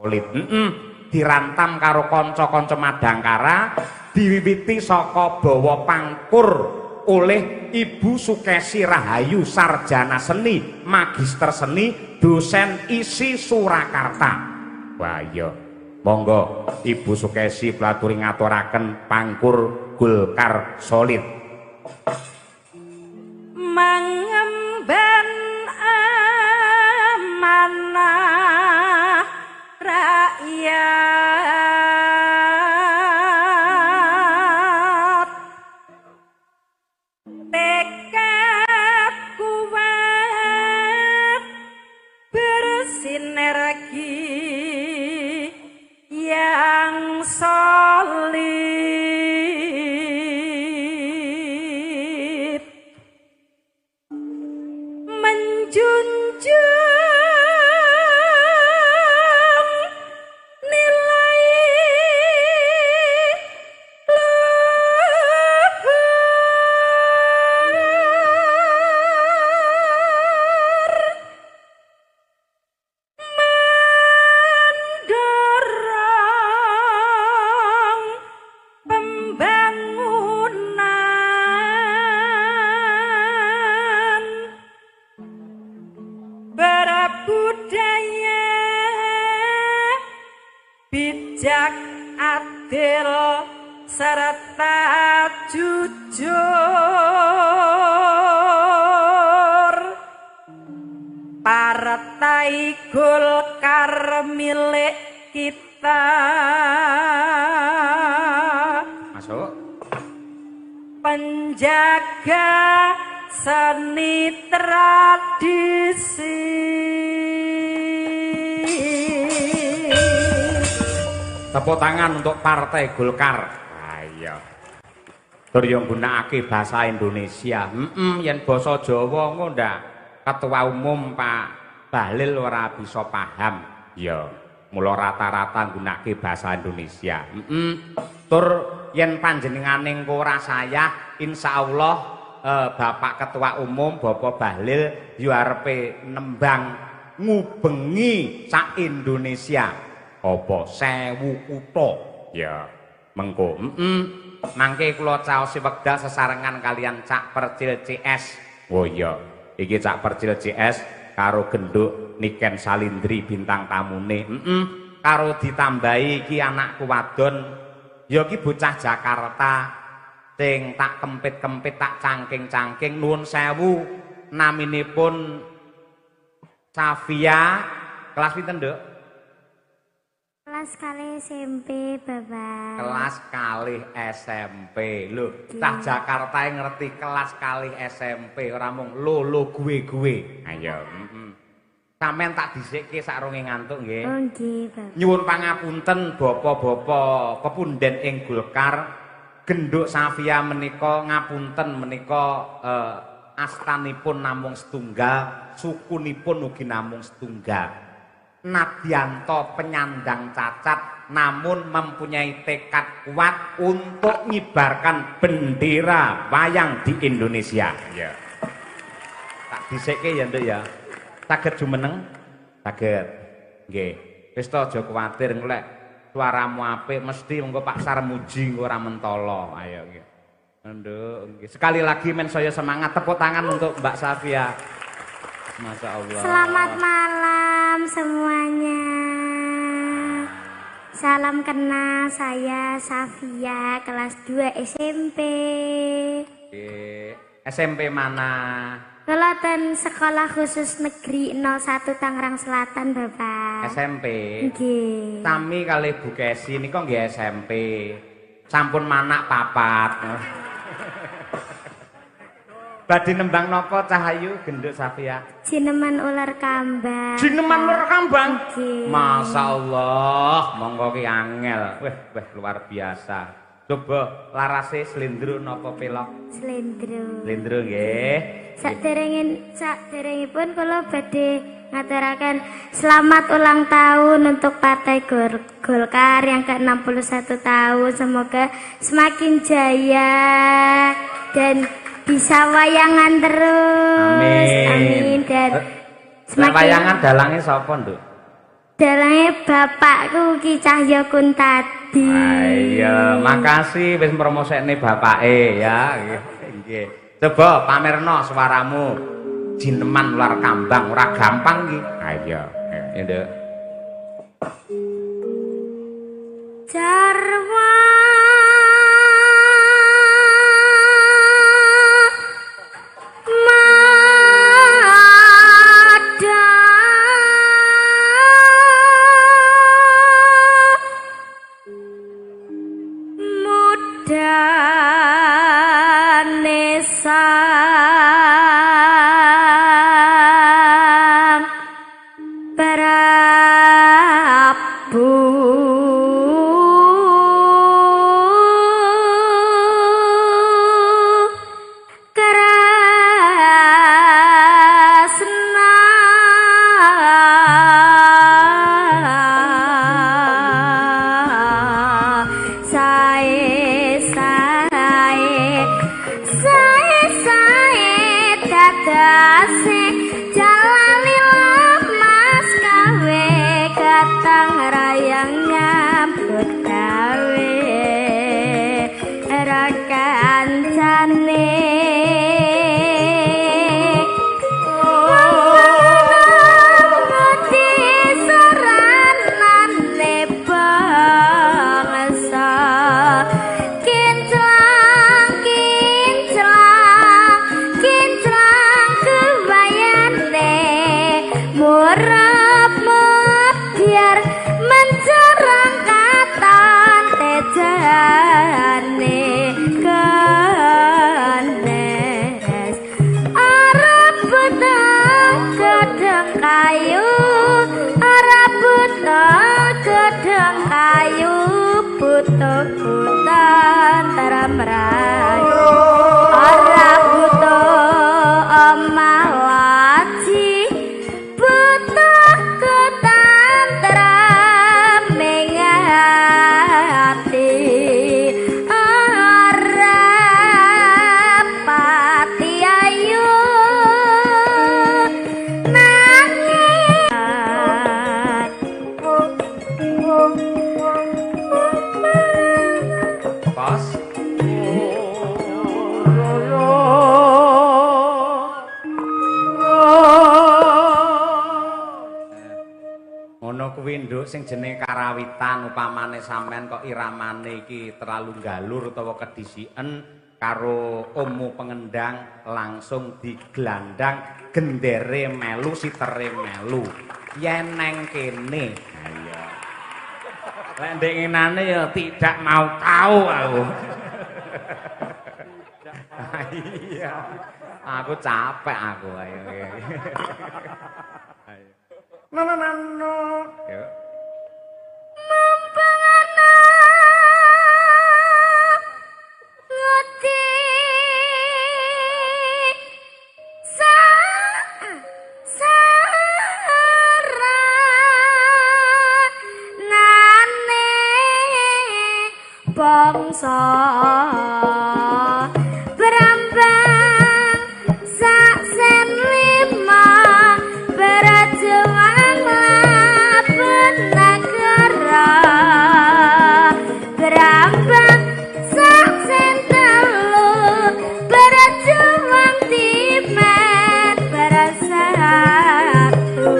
solid. Dirantam karo kanca-kanca Madangkara, diwiwiti saka Bawa Pangkur oleh Ibu Sukesi Rahayu, sarjana seni, magister seni, dosen ISI Surakarta. Wah iya, monggo Ibu Sukesi platuri ngaturaken Pangkur Golkar solid. Mangemban amanah rakyat, tekad kuat bersinergi yang solid, menjunjung nilai luhur, mendorong pembangunan berbudaya, bijak, adil, serta jujur. Partai Golkar milik kita, Masuk. penjaga seni tradisi. Tepuk tangan untuk Partai Golkar. Ayo. Tur yo nggunakake basa Indonesia. Yen basa Jawa ngono ndak. Ketua Umum Pak Bahlil ora bisa paham. Ya, mula rata-rata nggunakake basa Indonesia. Tur yen panjenengane engko ora sayah, insyaallah Bapak Ketua Umum Bapak Bahlil yo arepe nembang ngubengi sak Indonesia. Apa 1000 kutha. Ya, mengko. Mangke kula caosi wekdal sesarengan kalian Cak Percil CS. Oh iya, iki Cak Percil CS karo genduk Niken Salindri bintang tamune. Karo ditambahi iki anakku wadon. Ya iki bocah Jakarta sing tak kempit-kempit tak cangking-cangking nuwun sewu. Naminipun Safia, kelas pinten, Nduk? Kelas kali SMP, Bapak. Kelas kalih SMP. Lho, cah Jakarta yang ngerti kelas kalih SMP, ora mung lo gue. Ayo, sampean tak dhisikke sakrunge ngantuk nggih. Oh nggih, Bapak. Nyuwun pangapunten Bapak-bapak pepunden ing Golkar, genduk Safia menika ngapunten menika astanipun namung setunggal, sukunipun ugi namung setunggal. Nadyanto penyandang cacat namun mempunyai tekad kuat untuk ngibarkan bendera wayang di Indonesia. Ya. Tak dhisike ya, Nduk ya. Saged jumeneng? Saged. Nggih. Wis to aja kuwatir nglek suaramu apik mesti mengko Pak Sarmuji engko ora mentolo. Ayo nggih. Nduk, nggih. Sekali lagi men saya semangat, tepuk tangan untuk Mbak Safia. Masya Allah. Selamat malam semuanya. Salam kenal, saya Safia, kelas 2 SMP. SMP mana? Kelatan Sekolah Khusus Negeri 01 Tangerang Selatan, Bapak. SMP. Nggih. Sami kali Bu Kesi nika nggih SMP. Sampun manak papat. Badhe nembang napa Cahayu genduk Safia? Jineman ular kambang. Jineman ular kambang. Nggih. Masyaallah, monggo ki angel. Weh luar biasa. Coba larase slendro napa pelok? Slendro. Slendro nggih. Saderengipun kula badhe ngaturaken selamat ulang tahun untuk Partai Golkar yang ke-61 tahun. Semoga semakin jaya dan bisa wayangan terus. Amin. Amin. Dan wayangan dalangnya sapa, Nduk? dalange bapakku Ki Cahya Kuntadi. Iya, makasih wis mromosekne bapake ya. Nggih. Coba pamerno suaramu. Jineman ular kambang ora gampang iki. Ayo, Nduk. Jarwa sing jenenge karawitan upamane sampean kok iramane iki terlalu galur utawa kedisiken karo omu pengendang langsung diglandang gendere melu sitere melu yen neng kene iya lek ndek ngenane ya tidak mau tahu aku iya aku capek aku ayo no yo bangsa berambang sak sen lima berjuang laban negara berambang sak sen telu berjuang timet bersatu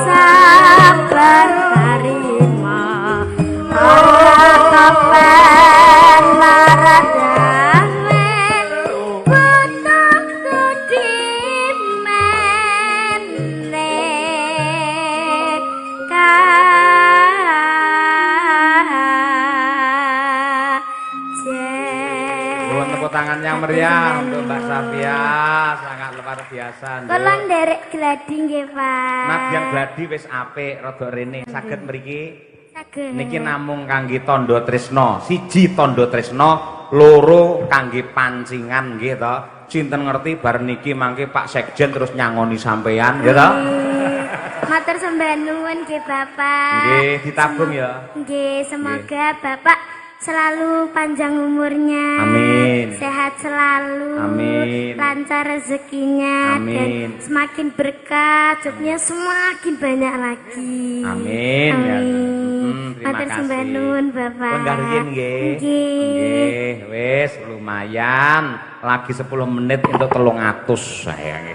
sabar harima ora kapan maradane putuku dimene tepuk tangan yang meriah untuk Mbak Safia, sangat luar biasa. Tolong derek gladi nggih, Pak. Nadyan gladi wis apik rada rene. Saged mriki? Saged. Niki namung kangge tandha tresna. Siji tandha tresna, loro kangge pancingan nggih to. Sinten ngerti bar niki mangke Pak Sekjen terus nyangoni sampean nggih to. Matur sembah nuwun nggih Bapak. Nggih, ditabung ya. Nggih, semoga Bapak selalu panjang umurnya. Amin. Sehat selalu. Amin. Lancar rezekinya. Amin. Dan semakin berkah, hidupnya semakin banyak lagi. Amin. Ya. Terima Matur kasih. sembah nuwun Bapak. Pun nggih nggih. Nggih. Nggih, wis lumayan. Lagi 10 menit untuk 300 sayang.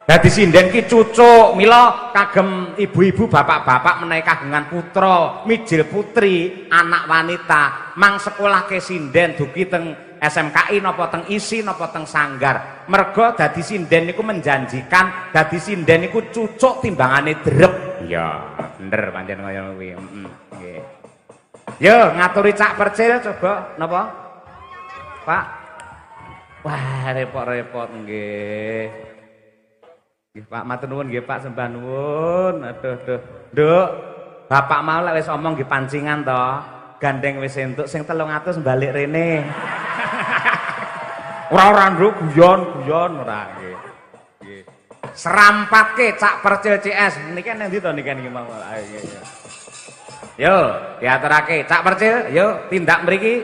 Dadi sinden ki cucuk, mila kagem ibu-ibu bapak-bapak menawi kagungan putra, mijil putri, anak wanita, mang sekolah ke sinden dugi teng SMKI napa teng ISI napa teng Sanggar. Merga dadi sinden niku menjanjikan, dadi sinden niku cucuk timbangane drep. Ya, bener pancen kaya kuwi. Nggih. Yo, ngaturi Cak Percil coba napa? Pak. Wah, repot-repot nggih. Pak matur nuwun nggih Pak sembah nuwun. Aduh. Nduk, Bapak mau lek wis omong nggih pancingan to. Gandeng wis entuk sing 300 balik rene. Ora nduk guyon ora nggih. Nggih. Serampatke Cak Percil CS. Niki nang ndi to niki mau. Ayo. Yo, diaturake Cak Percil, yo tindak mriki.